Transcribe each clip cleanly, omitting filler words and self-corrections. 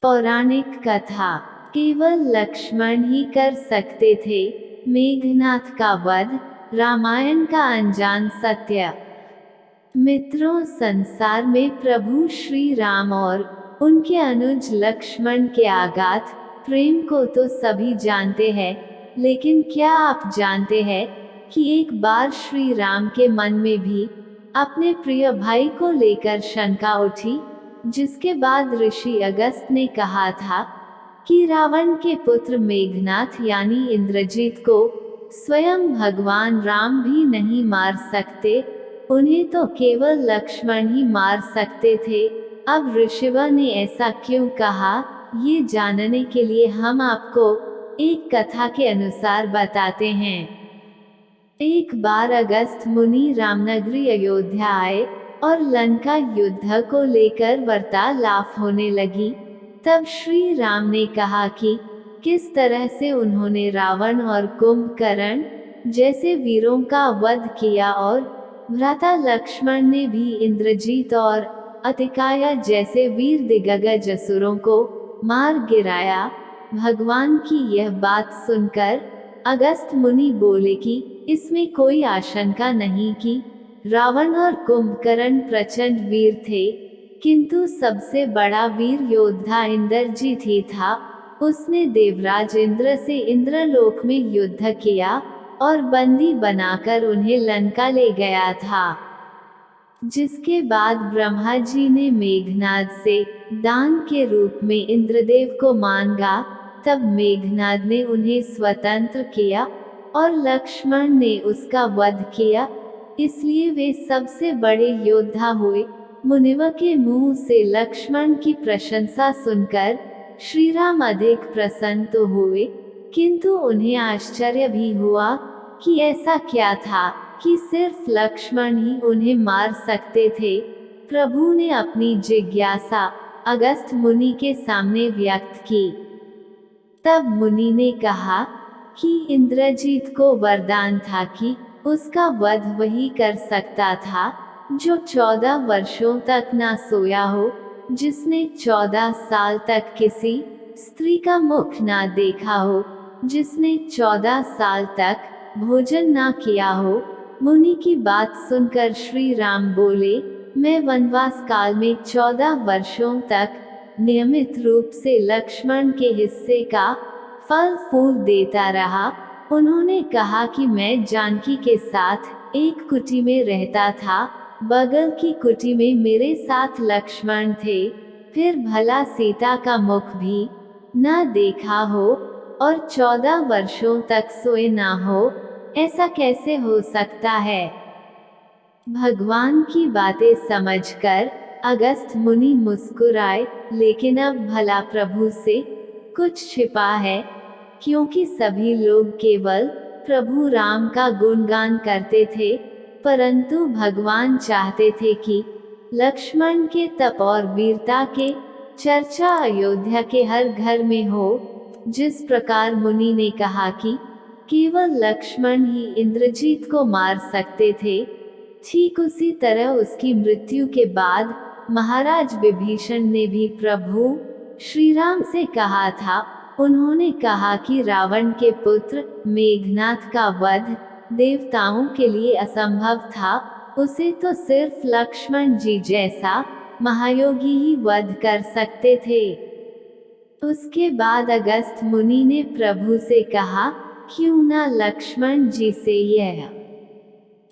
पौराणिक कथा। केवल लक्ष्मण ही कर सकते थे मेघनाथ का वध। रामायण का अनजान सत्य। मित्रों, संसार में प्रभु श्री राम और उनके अनुज लक्ष्मण के अगाध प्रेम को तो सभी जानते हैं, लेकिन क्या आप जानते हैं कि एक बार श्री राम के मन में भी अपने प्रिय भाई को लेकर शंका उठी, जिसके बाद ऋषि अगस्त ने कहा था कि रावण के पुत्र मेघनाथ यानी इंद्रजीत को स्वयं भगवान राम भी नहीं मार सकते, उन्हें तो केवल लक्ष्मण ही मार सकते थे। अब ऋषिवा ने ऐसा क्यों कहा, ये जानने के लिए हम आपको एक कथा के अनुसार बताते हैं। एक बार अगस्त मुनि रामनगरी अयोध्या आए और लंका युद्ध को लेकर वार्तालाप होने लगी। तब श्री राम ने कहा कि किस तरह से उन्होंने रावण और कुंभकर्ण जैसे वीरों का वध किया और भ्राता लक्ष्मण ने भी इंद्रजीत और अतिकाय जैसे वीर दिग्गज असुरों को मार गिराया। भगवान की यह बात सुनकर अगस्त मुनि बोले कि इसमें कोई आशंका नहीं कि रावण और कुंभकर्ण प्रचंड वीर थे, किंतु सबसे बड़ा वीर योद्धा इंद्रजीत ही था। उसने देवराज इंद्र से इंद्रलोक में युद्ध किया और बंदी बनाकर उन्हें लंका ले गया था। जिसके बाद ब्रह्मा जी ने मेघनाद से दान के रूप में इंद्रदेव को मांगा। तब मेघनाद ने उन्हें स्वतंत्र किया और लक्ष्मण ने उसका वध किया, इसलिए वे सबसे बड़े योद्धा हुए। मुनिव के मुंह से लक्ष्मण की प्रशंसा सुनकर श्री राम अधिक प्रसन्न तो हुए, किंतु उन्हें आश्चर्य भी हुआ कि ऐसा क्या था कि सिर्फ लक्ष्मण ही उन्हें मार सकते थे। प्रभु ने अपनी जिज्ञासा अगस्त मुनि के सामने व्यक्त की। तब मुनि ने कहा कि इंद्रजीत को वरदान था कि उसका वध वही कर सकता था जो 14 वर्षों तक ना सोया हो, जिसने 14 साल तक किसी स्त्री का मुख ना देखा हो, जिसने 14 साल तक भोजन ना किया हो। मुनि की बात सुनकर श्री राम बोले, मैं वनवास काल में 14 वर्षों तक नियमित रूप से लक्ष्मण के हिस्से का फल फूल देता रहा। उन्होंने कहा कि मैं जानकी के साथ एक कुटी में रहता था, बगल की कुटी में मेरे साथ लक्ष्मण थे। फिर भला सीता का मुख भी ना देखा हो और 14 वर्षों तक सोए ना हो, ऐसा कैसे हो सकता है। भगवान की बातें समझकर अगस्त मुनि मुस्कुराए, लेकिन अब भला प्रभु से कुछ छिपा है, क्योंकि सभी लोग केवल प्रभु राम का गुणगान करते थे, परंतु भगवान चाहते थे कि लक्ष्मण के तप और वीरता के चर्चा अयोध्या के हर घर में हो। जिस प्रकार मुनि ने कहा कि केवल लक्ष्मण ही इंद्रजीत को मार सकते थे, ठीक उसी तरह उसकी मृत्यु के बाद महाराज विभीषण ने भी प्रभु श्री राम से कहा था। उन्होंने कहा कि रावण के पुत्र मेघनाथ का वध देवताओं के लिए असंभव था, उसे तो सिर्फ लक्ष्मण जी जैसा महायोगी ही वध कर सकते थे। उसके बाद अगस्त मुनि ने प्रभु से कहा, क्यों ना लक्ष्मण जी से यह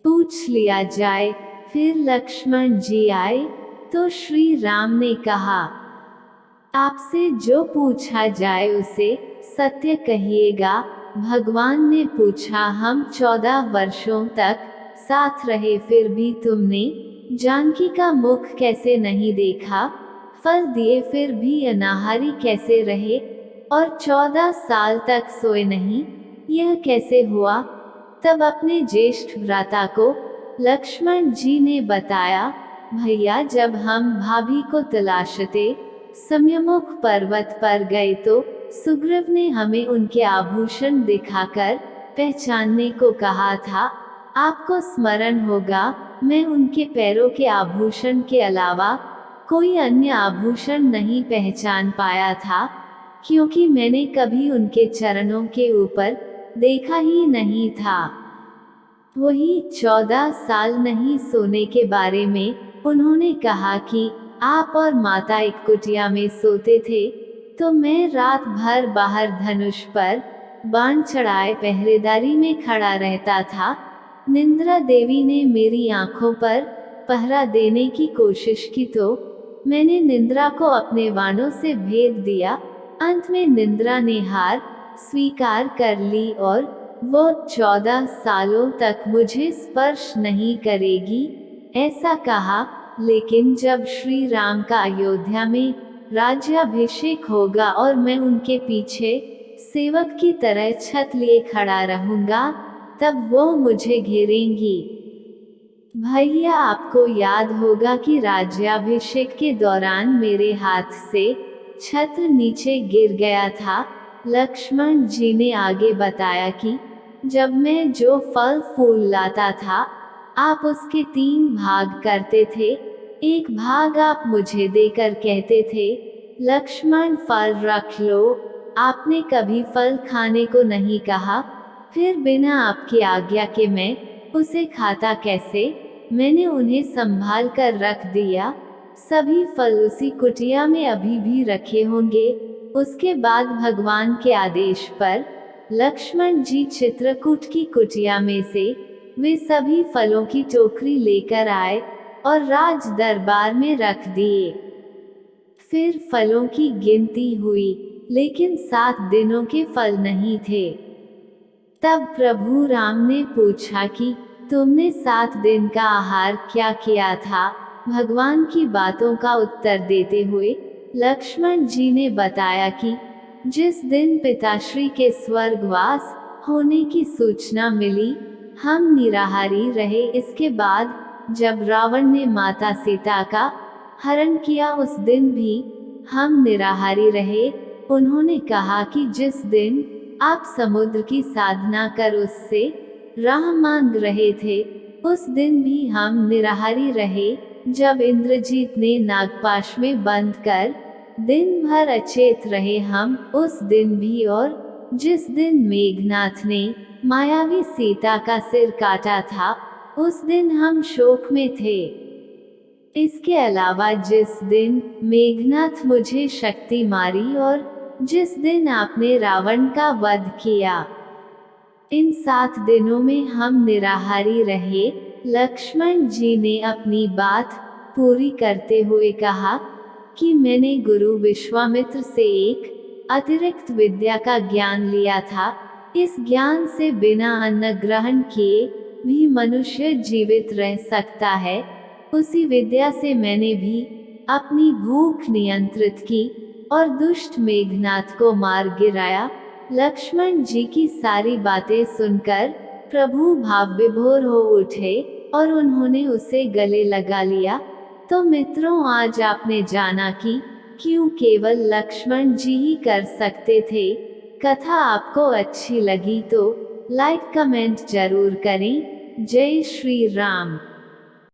पूछ लिया जाए। फिर लक्ष्मण जी आए तो श्री राम ने कहा, आपसे जो पूछा जाए उसे सत्य कहिएगा। भगवान ने पूछा, हम 14 वर्षों तक साथ रहे, फिर भी तुमने जानकी का मुख कैसे नहीं देखा? फल दिए फिर भी अनाहारी कैसे रहे और 14 साल तक सोए नहीं, यह कैसे हुआ? तब अपने ज्येष्ठ भ्राता को लक्ष्मण जी ने बताया, भैया, जब हम भाभी को तलाशते सम्यमुख पर्वत पर गए तो सुग्रीव ने हमें उनके आभूषण दिखाकर पहचानने को कहा था। आपको स्मरण होगा, मैं उनके पैरों के आभूषण के अलावा कोई अन्य आभूषण नहीं पहचान पाया था, क्योंकि मैंने कभी उनके चरणों के ऊपर देखा ही नहीं था। वही 14 साल नहीं सोने के बारे में उन्होंने कहा कि आप और माता एक कुटिया में सोते थे, तो मैं रात भर बाहर धनुष पर बाण चढ़ाए पहरेदारी में खड़ा रहता था। निंद्रा देवी ने मेरी आंखों पर पहरा देने की कोशिश की, तो मैंने निंद्रा को अपने बाणों से भेद दिया। अंत में निंद्रा ने हार स्वीकार कर ली और वो 14 सालों तक मुझे स्पर्श नहीं करेगी, ऐसा कहा। लेकिन जब श्री राम का अयोध्या में राज्याभिषेक होगा और मैं उनके पीछे सेवक की तरह छत लिए खड़ा रहूंगा, तब वो मुझे घेरेंगी। भैया, आपको याद होगा कि राज्याभिषेक के दौरान मेरे हाथ से छत्र नीचे गिर गया था। लक्ष्मण जी ने आगे बताया कि जब मैं जो फल फूल लाता था, आप उसके 3 भाग करते थे। एक भाग आप मुझे देकर कहते थे, लक्ष्मण फल रख लो। आपने कभी फल खाने को नहीं कहा। फिर बिना आपकी आज्ञा के मैं उसे खाता कैसे? मैंने उन्हें संभाल कर रख दिया। सभी फल उसी कुटिया में अभी भी रखे होंगे। उसके बाद भगवान के आदेश पर लक्ष्मण जी चित्रकूट की कुटिया में से वे सभी फलों की टोकरी लेकर आए और राज दरबार में रख दिए। फिर फलों की गिनती हुई, लेकिन 7 दिनों के फल नहीं थे। तब प्रभु राम ने पूछा कि तुमने 7 दिन का आहार क्या किया था? भगवान की बातों का उत्तर देते हुए लक्ष्मण जी ने बताया कि जिस दिन पिताश्री के स्वर्गवास होने की सूचना मिली, हम निराहारी रहे। इसके बाद जब रावण ने माता सीता का हरण किया, उस दिन भी हम निराहारी रहे। उन्होंने कहा कि जिस दिन आप समुद्र की साधना कर उससे राह मांग रहे थे, उस दिन भी हम निराहारी रहे। जब इंद्रजीत ने नागपाश में बंद कर दिन भर अचेत रहे हम, उस दिन भी। और जिस दिन मेघनाथ ने मायावी सीता का सिर काटा था, उस दिन हम शोक में थे। इसके अलावा जिस दिन मेघनाथ मुझे शक्ति मारी और जिस दिन आपने रावण का वध किया, इन 7 दिनों में हम निराहारी रहे। लक्ष्मण जी ने अपनी बात पूरी करते हुए कहा कि मैंने गुरु विश्वामित्र से एक अतिरिक्त विद्या का ज्ञान लिया था। इस ज्ञान से बिना अन्न ग्रहण किए भी मनुष्य जीवित रह सकता है। उसी विद्या से मैंने भी अपनी भूख नियंत्रित की और दुष्ट मेघनाथ को मार गिराया। लक्ष्मण जी की सारी बातें सुनकर प्रभु भाव विभोर हो उठे और उन्होंने उसे गले लगा लिया। तो मित्रों, आज आपने जाना कि क्यों केवल लक्ष्मण जी ही कर सकते थे। कथा आपको अच्छी लगी तो लाइक कमेंट जरूर करें। जय श्री राम।